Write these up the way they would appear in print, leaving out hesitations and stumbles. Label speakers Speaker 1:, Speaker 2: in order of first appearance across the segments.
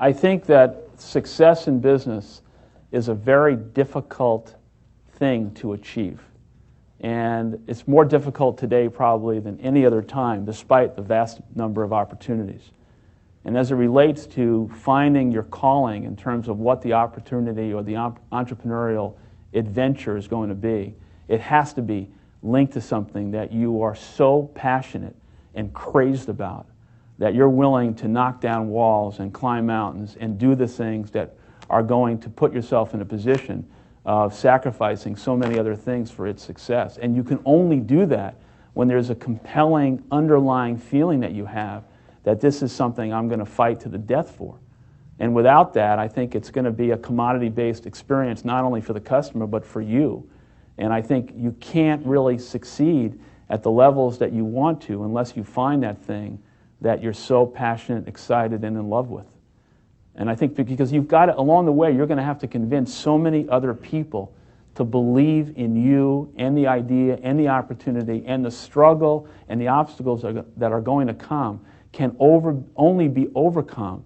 Speaker 1: I think that success in business is a very difficult thing to achieve. And it's more difficult today probably than any other time, despite the vast number of opportunities. And as it relates to finding your calling in terms of what the opportunity or the entrepreneurial adventure is going to be, it has to be linked to something that you are so passionate and crazed about that you're willing to knock down walls and climb mountains and do the things that are going to put yourself in a position of sacrificing so many other things for its success. And you can only do that when there's a compelling underlying feeling that you have that this is something I'm going to fight to the death for. And without that, I think it's going to be a commodity-based experience, not only for the customer, but for you. And I think you can't really succeed at the levels that you want to unless you find that thing that you're so passionate, excited, and in love with. And I think because you've got to, along the way, you're going to have to convince so many other people to believe in you and the idea and the opportunity, and the struggle and the obstacles that are going to come can only be overcome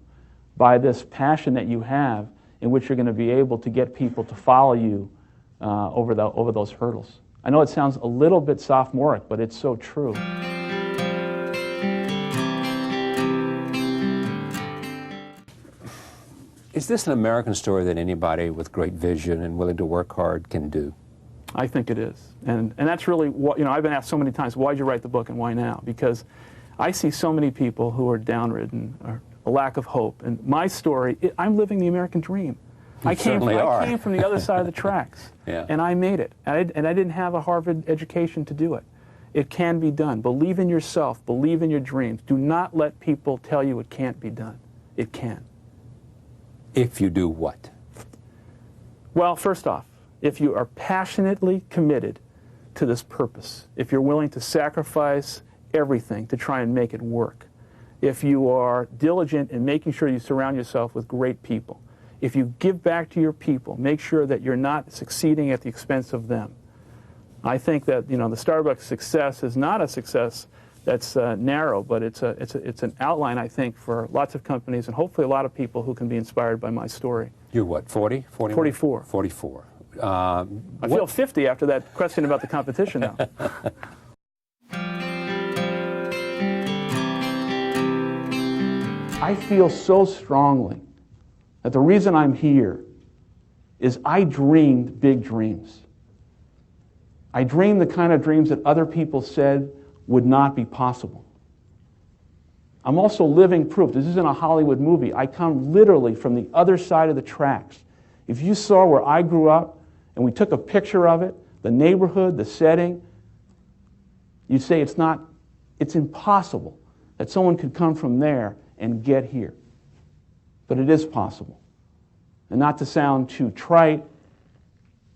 Speaker 1: by this passion that you have, in which you're going to be able to get people to follow you over those hurdles. I know it sounds a little bit sophomoric, but it's so true.
Speaker 2: Is this an American story that anybody with great vision and willing to work hard can do?
Speaker 1: I think it is. And that's really what, I've been asked so many times, why'd you write the book and why now? Because I see so many people who are downridden, or a lack of hope. And my story, I'm living the American dream. I came from the other side of the tracks,
Speaker 2: yeah.
Speaker 1: And I made it. And I didn't have a Harvard education to do it. It can be done. Believe in yourself. Believe in your dreams. Do not let people tell you it can't be done. It can.
Speaker 2: If you do what?
Speaker 1: Well, first off, if you are passionately committed to this purpose, if you're willing to sacrifice everything to try and make it work, if you are diligent in making sure you surround yourself with great people, if you give back to your people, make sure that you're not succeeding at the expense of them. I think that the Starbucks success is not a success that's narrow, but it's an outline, I think, for lots of companies and hopefully a lot of people who can be inspired by my story.
Speaker 2: You're what, 40?
Speaker 1: 44.
Speaker 2: 44.
Speaker 1: I feel 50 after that question about the competition now. I feel so strongly that the reason I'm here is I dreamed big dreams. I dreamed the kind of dreams that other people said would not be possible. I'm also living proof. This isn't a Hollywood movie. I come literally from the other side of the tracks. If you saw where I grew up and we took a picture of it, the neighborhood, the setting, you'd say it's impossible that someone could come from there and get here. But it is possible. And not to sound too trite,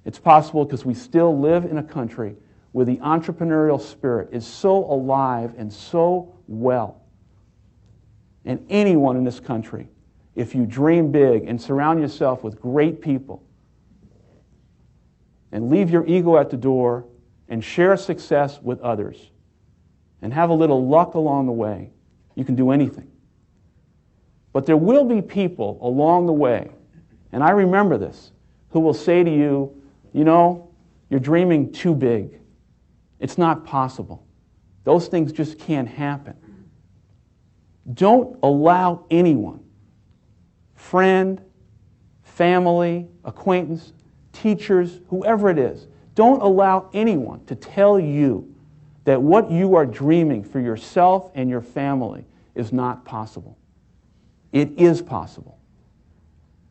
Speaker 1: it's possible because we still live in a country where the entrepreneurial spirit is so alive and so well. And anyone in this country, if you dream big and surround yourself with great people and leave your ego at the door and share success with others and have a little luck along the way, you can do anything. But there will be people along the way, and I remember this, who will say to you, you're dreaming too big. It's not possible. Those things just can't happen. Don't allow anyone, friend, family, acquaintance, teachers, whoever it is, don't allow anyone to tell you that what you are dreaming for yourself and your family is not possible. It is possible.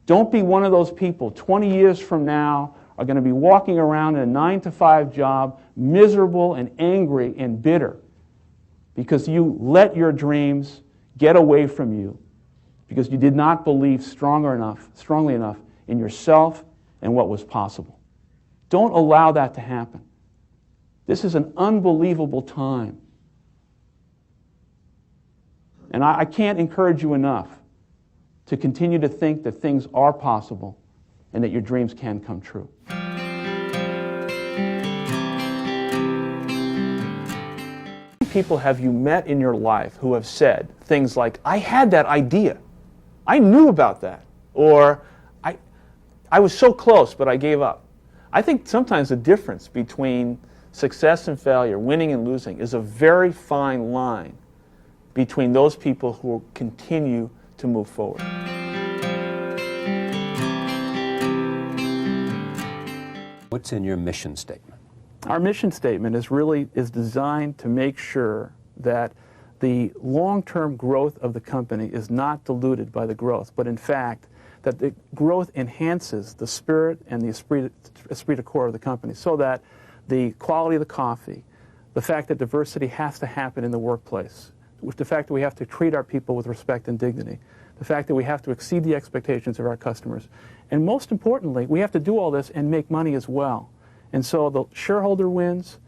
Speaker 1: Don't be one of those people 20 years from now are going to be walking around in a 9-to-5 job, miserable and angry and bitter because you let your dreams get away from you because you did not believe strongly enough in yourself and what was possible. Don't allow that to happen. This is an unbelievable time. And I can't encourage you enough to continue to think that things are possible and that your dreams can come true. People have you met in your life who have said things like, I had that idea. I knew about that, or I was so close, but I gave up. I think sometimes the difference between success and failure, winning and losing, is a very fine line between those people who continue to move forward.
Speaker 2: What's in your mission statement?
Speaker 1: Our mission statement is designed to make sure that the long-term growth of the company is not diluted by the growth, but in fact, that the growth enhances the spirit and the esprit de corps of the company, so that the quality of the coffee, the fact that diversity has to happen in the workplace, the fact that we have to treat our people with respect and dignity, the fact that we have to exceed the expectations of our customers, and most importantly, we have to do all this and make money as well. And so the shareholder wins,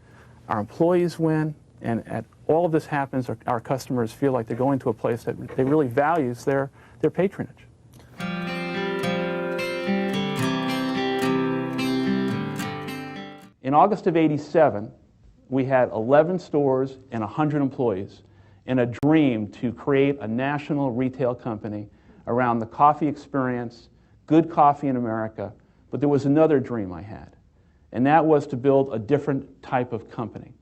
Speaker 1: our employees win, and at all of this happens, our customers feel like they're going to a place that they really values their patronage. In August of '87, we had 11 stores and 100 employees, and a dream to create a national retail company around the coffee experience, good coffee in America. But there was another dream I had, and that was to build a different type of company.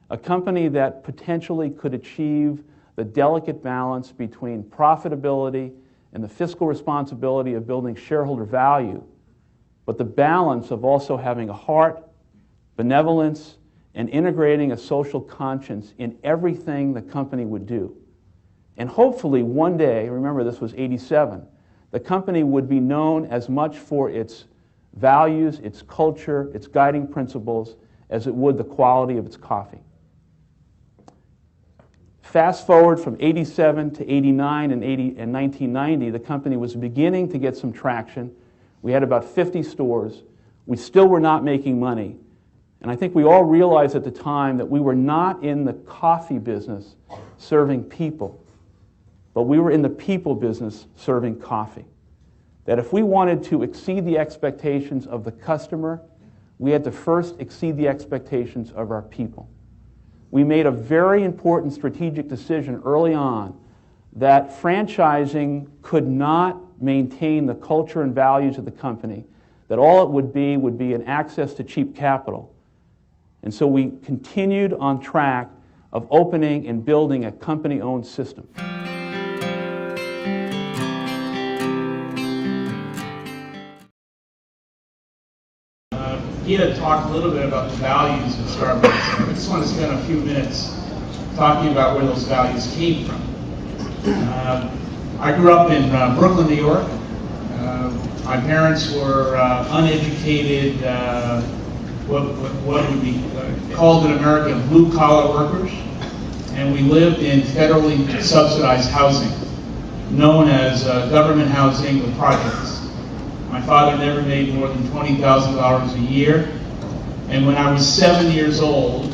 Speaker 1: A company that potentially could achieve the delicate balance between profitability and the fiscal responsibility of building shareholder value, but the balance of also having a heart, benevolence, and integrating a social conscience in everything the company would do. And hopefully one day, remember this was '87, the company would be known as much for its values, its culture, its guiding principles, as it would the quality of its coffee. Fast forward from '87 to '89 and 1990, the company was beginning to get some traction. We had about 50 stores. We still were not making money. And I think we all realized at the time that we were not in the coffee business serving people, but we were in the people business serving coffee. That if we wanted to exceed the expectations of the customer, we had to first exceed the expectations of our people. We made a very important strategic decision early on that franchising could not maintain the culture and values of the company, that all it would be an access to cheap capital. And so we continued on track of opening and building a company-owned system.
Speaker 3: Gita talked a little bit about the values of Starbucks. I just want to spend a few minutes talking about where those values came from. I grew up in Brooklyn, New York. My parents were uneducated, what would be called in America blue-collar workers, and we lived in federally subsidized housing, known as government housing with projects. My father never made more than $20,000 a year, and when I was 7 years old,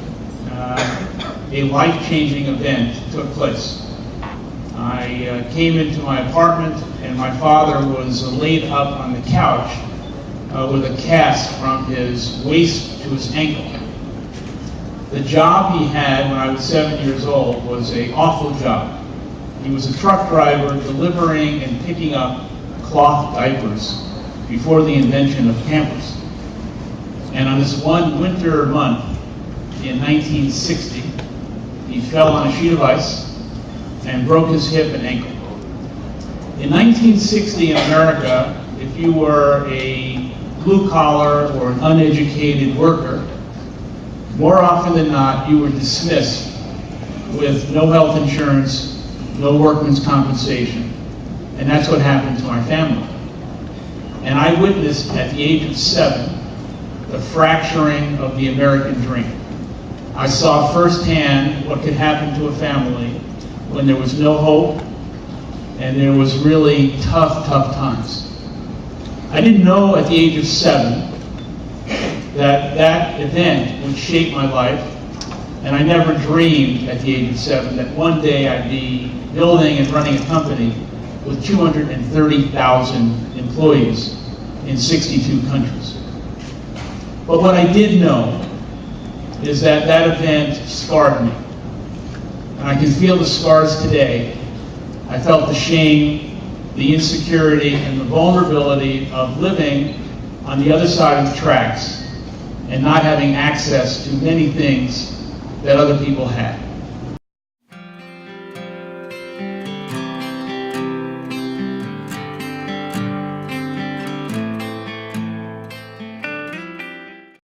Speaker 3: a life-changing event took place. I came into my apartment, and my father was laid up on the couch with a cast from his waist to his ankle. The job he had when I was 7 years old was an awful job. He was a truck driver delivering and picking up cloth diapers before the invention of Pampers. And on this one winter month in 1960, he fell on a sheet of ice and broke his hip and ankle. In 1960 in America, if you were a blue-collar or an uneducated worker, more often than not, you were dismissed with no health insurance, no workman's compensation. And that's what happened to my family. And I witnessed at the age of 7 the fracturing of the American dream. I saw firsthand what could happen to a family when there was no hope and there was really tough times. I didn't know at the age of 7 that that event would shape my life, and I never dreamed at the age of 7 that one day I'd be building and running a company with 230,000 employees in 62 countries. But what I did know is that that event scarred me. And I can feel the scars today. I felt the shame, the insecurity and the vulnerability of living on the other side of the tracks and not having access to many things that other people had.